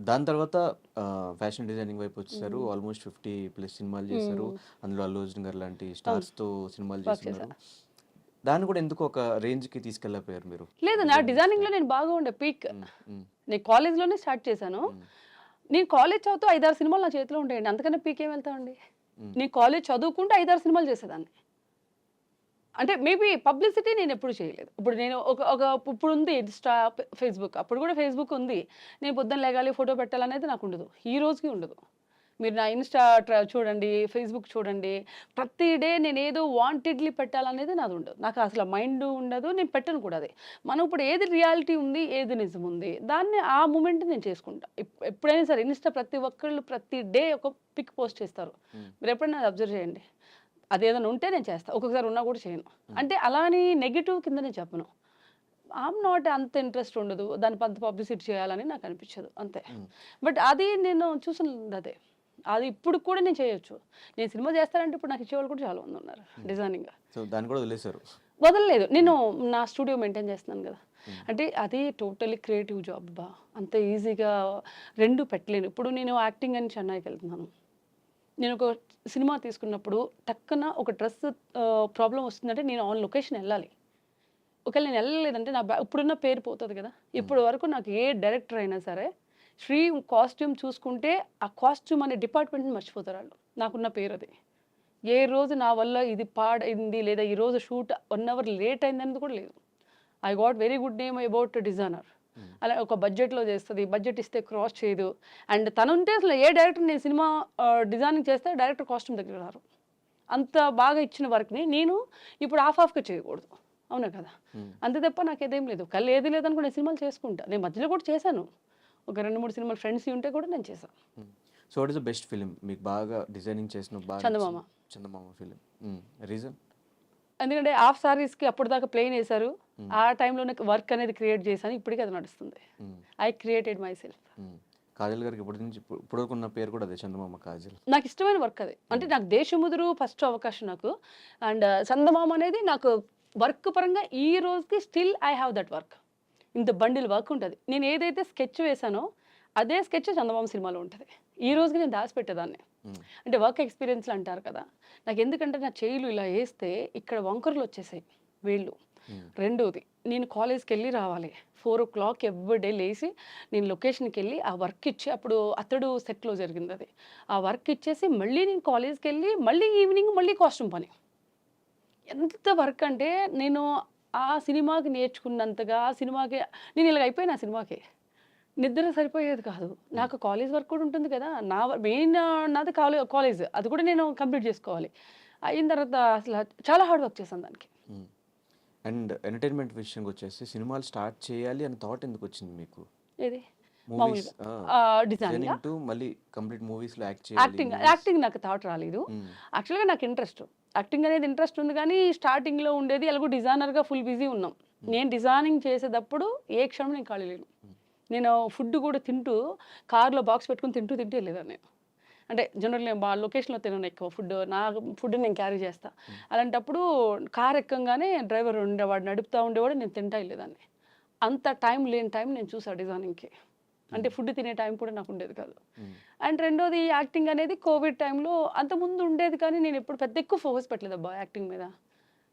దాని తర్వాత fashion designing వైపు వచ్చేసారు. ఆల్మోస్ట్ 50+ సినిమాలు చేశారు. అందులో అల్లు అర్జున్ గారు లాంటి స్టార్స్‌తో సినిమాలు వర్క్ చేస్తున్నారు. చేశా. దాన్ని కూడా ఎందుకు ఒక రేంజ్‌కి తీసుకెళ్ళకపోయారు మీరు? లేదు, నా డిజైనింగ్‌లో నేను బాగా ఉండే పీక్. హ్మ్. హ్మ్. నేను కాలేజ్‌లోనే స్టార్ట్ చేశాను. హ్మ్. నేను కాలేజ్ చదువుతూ 5, 6 సినిమాలు నా చేతిలో ఉంటాయండి. అంతకన్నా పీక్ ఏం వెళ్తామండి. హ్మ్. నేను కాలేజ్ చదువుకుంటూ 5, 6 సినిమాలు చేసేదాన్ని. అంటే మేబీ పబ్లిసిటీ నేనెప్పుడు చేయలేదు. ఇప్పుడు నేను ఒక ఒక ఇప్పుడుంది ఇన్‌స్టా, ఫేస్‌బుక్. అప్పుడు కూడా ఫేస్‌బుక్ ఉంది. నేను పొద్దున్న లెగాలి, ఫోటో పెట్టాలనేది నాకుండదు. ఈ రోజుకి ఉండదు. మీరు నా ఇన్‌స్టా చూడండి, ఫేస్‌బుక్ చూడండి. ప్రతి డే నేనేదో వాంటెడ్‌లీ పెట్టాలనేది నాదుండదు. నాకు అసలు మైండు ఉండదు. నేను పెట్టను కూడా అది. మనం ఇప్పుడు ఏది రియాలిటీ ఉంది, ఏది నిజం ఉంది, దాన్ని ఆ మూమెంట్ నేను చేసుకుంటా. ఎప్పుడైనా సరే ఇన్‌స్టా ప్రతి ఒక్కళ్ళు ప్రతి డే ఒక పిక్ పోస్ట్ చేస్తారు. హ్మ్. మీరెప్పుడైనా అది అబ్జర్వ్ చేయండి. అదేదైనా ఉంటే నేను చేస్తా. ఒక్కొక్కసారి ఉన్నా కూడా చేయను. అంటే అలా అని నెగెటివ్ కింద నేను చెప్పను. ఐయామ్ నాట్ అంత ఇంట్రెస్ట్ ఉండదు. దాన్ని పెద్ద పబ్లిసిటీ చేయాలని నాకు అనిపించదు అంతే. హ్మ్. బట్ అది నేను చూసింది అదే. అది ఇప్పుడు కూడా నేను చేయొచ్చు. నేను సినిమా చేస్తానంటే ఇప్పుడు నాకు ఇచ్చేవాళ్ళు కూడా చాలా మంది ఉన్నారు డిజైనింగ్. సో, దాన్ని కూడా వదిలేసారు. వదలలేదు. నేను నా స్టూడియో మెయింటైన్ చేస్తున్నాను గదా! హ్మ్. అంటే అది టోటల్లీ క్రియేటివ్ జాబ్ అబ్బా! అంత ఈజీగా 2 పెట్టలేను. ఇప్పుడు నేను యాక్టింగ్ అని చెన్నైకెళ్తున్నాను. నేనొక సినిమా తీసుకున్నప్పుడు టక్కున ఒక డ్రెస్ ప్రాబ్లమ్ వస్తుందంటే నేను ఆన్ లొకేషన్ ఎళ్ళాలి. ఒకవేళ నేను ఎళ్ళలేదంటే నా ఇప్పుడున్న పేరు పోతది గదా! హ్మ్. ఇప్పటి వరకు నాకు ఏ డైరెక్టర్ అయినా సరే, శ్రీ కాస్ట్యూమ్ చూసుకుంటే ఆ కాస్ట్యూమ్ అనే డిపార్ట్మెంట్‌ని మర్చిపోతారాళ్ళు. నాకున్న పేరది. ఏ రోజు నా వల్ల ఇది పాడైంది లేదా ఈరోజు షూట్ 1 అవర్ లేట్ అయిందనేది కూడా లేదు. I got very good name about designer. హ్మ్. అలా ఒక బడ్జెట్‌లో చేస్తది. బడ్జెట్ ఇస్తే క్రాస్ చేయదు. అండ్ తనుంటే అసలు ఏ డైరెక్టర్ నేను సినిమా డిజైనింగ్ చేస్తే డైరెక్టర్ కాస్ట్యూమ్ దగ్గరికి రారు. అంత బాగా ఇచ్చిన వర్క్‌ని నేను ఇప్పుడు హాఫ్‌గా చేయకూడదు. అవునా కదా! హ్మ్. అంతే తప్ప నాకేదేం లేదు. ఏది లేదనుకో నేను సినిమాలు చేసుకుంటా. నేను మధ్యలో కూడా చేశాను. ఒక 2, 3 సినిమాలు ఫ్రెండ్స్‌యి ఉంటే కూడా నేను చేశా. హ్మ్. So, what is the best film మీకు బాగా డిజైనింగ్ చేసిన బాగా నచ్చింది? 'చందమామ.' 'చందమామ' ఫిల్మ్. హ్మ్. రీజన్? ఎందుకంటే హాఫ్ సారీస్‌కి అప్పటిదాకా ప్లెయిన్ ఏశారు. హ్మ్. ఆ టైంలోనే వర్క్ అనేది క్రియేట్ చేశాను. ఇప్పటికి అది నడుస్తుంది. హ్మ్. I created my self. హ్మ్. కాజల్ గారికి ఇప్పటి నుంచి ఇప్పుడు వరకు ఉన్న పేరు కూడా అదే 'చందమామ కాజల్.' నాకిష్టమైన వర్క్ అది. అంటే హ్మ్. నాకు 'దేశముదురు' ఫస్ట్ అవకాశం నాకు. అండ్ 'చందమామ' అనేది నాకు వర్క్ పరంగా ఈ రోజుకి still I have that work. ఇంత బండిల్ వర్క్ ఉంటది. నేను ఏదైతే స్కెచ్ వేశానో అదే స్కెచ్ 'చందమామ' సినిమాలో ఉంటది. ఈ రోజుకి నేను దాసిపెట్టేదాన్ని. హ్మ్. అంటే వర్క్ ఎక్స్‌పీరియన్స్‌లు అంటారు కదా! నాకెందుకంటే నా చెయ్యిలు ఇలా ఏస్తే ఇక్కడ వంకర్‌లొచ్చేసాయి వేళ్ళు. హ్మ్. రెండోది నేను కాలేజ్‌కెళ్ళి రావాలి. 4:00 ఎవ్రీడే లేసి నేను లొకేషన్‌కెళ్ళి ఆ వర్క్ ఇచ్చి అప్పుడు 'అతడు' సెట్‌లో జరిగిందది. ఆ వర్క్ ఇచ్చేసి మళ్ళీ నేను కాలేజ్‌కెళ్ళి మళ్ళీ ఈవినింగ్ మళ్ళీ కాస్ట్యూమ్ పని. ఎంత వర్క్ అంటే నేను ఆ సినిమాకి నేర్చుకున్నంతగా ఆ సినిమాకి నేను ఇలాగ అయిపోయాను ఆ సినిమాకి. నిద్ర సరిపోయేది కాదు. హ్మ్. నాకు కాలేజ్ వర్క్ కూడా ఉంటుంది కదా! మెయిన్ నాది కాలేజ్. అది కూడా నేను కంప్లీట్ చేసుకోవాలి. అయిన తర్వాత అసల చాలా హార్డ్ వర్క్ చేశాను దానికి. హ్మ్. అండ్ ఎంటర్‌టైన్‌మెంట్ విషయంకొచ్చేసి సినిమాలు స్టార్ట్ చేయాలి అనే థాట్ ఎందుకొచ్చింది మీకు? ఏది? మూవీస్ మామూలుగా ఆ! డిజైనింగా? డిజైనింగ్ టు మళ్ళీ కంప్లీట్ మూవీస్‌లో యాక్ట్ చేయాలి. మూవీస్ యాక్టింగ్ నాకు థాట్ రాలేదు. హ్మ్. యాక్చువల్‌గా నాకు ఇంట్రెస్ట్. యాక్టింగ్ అనేది ఇంట్రెస్ట్ ఉంది గానీ, స్టార్టింగ్‌లో ఉండేది ఎలాగో డిజైనర్‌గా ఫుల్ బిజీ ఉన్నాం. హ్మ్. నేను డిజైనింగ్ చేసేటప్పుడు ఏ క్షణం నేను ఖాళీ లేను. హ్మ్. నేను ఫుడ్ కూడా తింటూ కార్‌లో బాక్స్ పెట్టుకొని తింటూ ఎళ్ళేదాన్ని నేను. అంటే జనరల్ నేను లొకేషన్‌లో తినను ఎక్కువ ఫుడ్. నా ఫుడ్ నేను క్యారీ చేస్తా. హ్మ్. అలాంటప్పుడు కార్ ఎక్కంగానే డ్రైవర్ ఉండేవాడు, నడుపుతా ఉండేవాడు. నేను తింటా ఎళ్ళేదాన్ని. అంత టైం లేని టైం నేను చూసా డిజైనింగ్‌కి. అంటే హ్మ్. ఫుడ్ తినే టైం కూడా నాకుండేది కాదు. హ్మ్. అండ్ రెండోది యాక్టింగ్ అనేది కోవిడ్ టైంలో అంతకుముందు ఉండేది కానీ నేను ఎప్పుడు పెద్ద ఎక్కువ ఫోకస్ పెట్టలేదబ్బా యాక్టింగ్ మీద.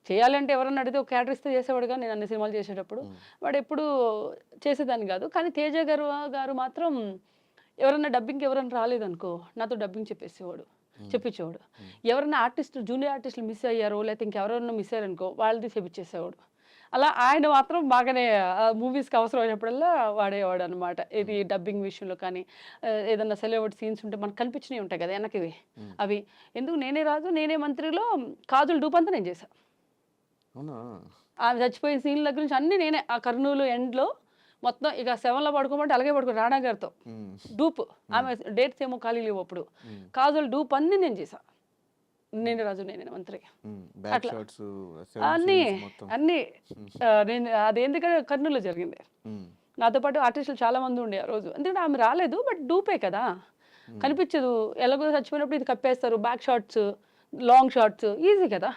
చేయాలంటే ఎవరన్నా అడిగితే ఒక క్యారెక్టర్ ఇస్తే చేసేవాడుగా నేను అన్ని సినిమాలు చేసేటప్పుడు. హ్మ్. వాడెప్పుడు చేసేదాన్ని గాదు. కానీ తేజ గారు మాత్రం ఎవరన్నా డబ్బింగ్‌కి ఎవరైనా రాలేదనుకో నాతో డబ్బింగ్ హ్మ్. చెప్పించేవాడు. హ్మ్. ఎవరన్నా జూనియర్ ఆర్టిస్టులు మిస్ అయ్యారో లేకపోతే ఇంకెవరైనా మిస్ అయ్యారనుకో వాళ్ళది చేపిచ్చేసేవాడు. అలా ఆయన మాత్రం బాగానే మూవీస్‌కి అవసరమైనప్పుడల్లా వాడేవాడనమాట. ఇది హ్మ్. డబ్బింగ్ విషయంలో కానీ, ఏదన్నా సెలబ్రిటీ సీన్స్ ఉంటే మనకు కనిపించినయి ఉంటాయి కదా! ఎనకవి. హ్మ్. అవి ఎందుకు 'నేనే రాజు నేనే మంత్రిలో' కాజల్ డూప్ అంతా నేను చేశా. అవునా? ఆమె చచ్చిపోయిన సీన్‌ల దగ్గర నుంచి అన్నీ నేనే. ఆ కర్నూలు ఎండ్‌లో మొత్తం ఇక 7లో పడుకోమంటే అలాగే పడుకున్నా రానా గారితో. హ్మ్. డూప్. హ్మ్. ఆమె డేట్స్ ఏమో ఖాళీ లేవు అప్పుడు. హ్మ్. కాజల్ డూప్ అన్నీ నేను చేశా. హ్మ్. 'నేనే రాజు నేనే మంత్రి' హ్మ్. బ్యాక్ అట్లా. షాట్సు, 7 అన్నీ, సీన్స్ మొత్తం. అన్నీ హ్మ్. నేను అదెందుకంటే కర్నూలులో జరిగింది. హ్మ్. నాతో పాటు ఆర్టిస్టులు చాలా మంది ఉండే ఆ రోజు. ఎందుకంటే ఆమె రాలేదు. బట్ డూపే కదా! హ్మ్. కనిపించదు. ఎలాగో చచ్చిపోయినప్పుడు ఇది కప్పేస్తారు. Back shots, long shots easy కదా!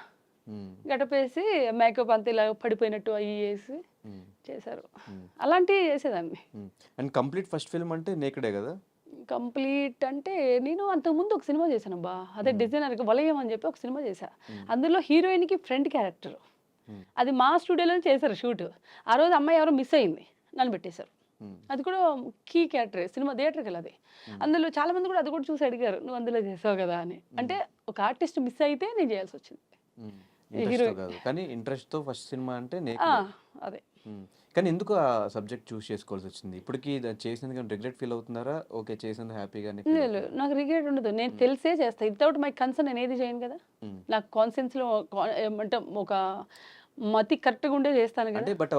హ్మ్. గెటపేసి మేకప్ అంతా ఇలా పడిపోయినట్టు అయి ఏసి హ్మ్. చేశారు. హ్మ్. అలాంటివి చేసేదాన్ని. హ్మ్. అండ్ కంప్లీట్ ఫస్ట్ ఫిల్మ్ అంటే నేకడే కదా? కంప్లీట్ అంటే నేను అంతకుముందు ఒక సినిమా చేశానబ్బా! అదే హ్మ్. డిజైనర్‌గా 'వలయం' అని చెప్పి ఒక సినిమా చేశా. హ్మ్. అందులో హీరోయిన్‌కి ఫ్రెండ్ క్యారెక్టర్. హ్మ్. అది మా స్టూడియోలోనే చేశారు షూట్. ఆ రోజు అమ్మాయి ఎవరో మిస్ అయింది. నన్ను పెట్టేశారు. హ్మ్. అది కూడా కీ క్యారెక్టరే. సినిమా థియేటర్‌కెళ్ళది. హ్మ్. అందులో చాలా మంది కూడా అది కూడా చూసి అడిగారు. "నువ్వు అందులో చేసావు కదా!" అని. హ్మ్. అంటే ఒక ఆర్టిస్ట్ మిస్ అయితే నేను చేయాల్సొచ్చింది. హ్మ్. ఈ ఇంట్రెస్ట్‌తో హీరోయిన్ కాదు. కానీ ఇంట్రెస్ట్‌తో ఫస్ట్ సినిమా అంటే ఆ! నేకడే. అదే. హ్మ్. కానీ ఎందుకు ఆ సబ్జెక్ట్ చూజ్ చేసుకోవాల్సొచ్చింది? ఇప్పటికి చేసినందుకు ఏమైనా రిగ్రెట్ ఫీల్ అవుతున్నారా? ఓకే. చేసినందుకు హ్యాపీగానే ఫీల్ లేదు. లేదు. అవుతున్నారా? నాకు రిగ్రెట్ ఉండదు. నేను హ్మ్. తెలిసే చేస్తా. వితౌట్ మై కన్సర్న్ నేనేది చేయను కదా! హ్మ్. నాకు కాన్షియన్స్‌లో ఏమంటే ఒక మతి కరెక్ట్‌గా ఉండే చేస్తాను అంటే గదా! బట్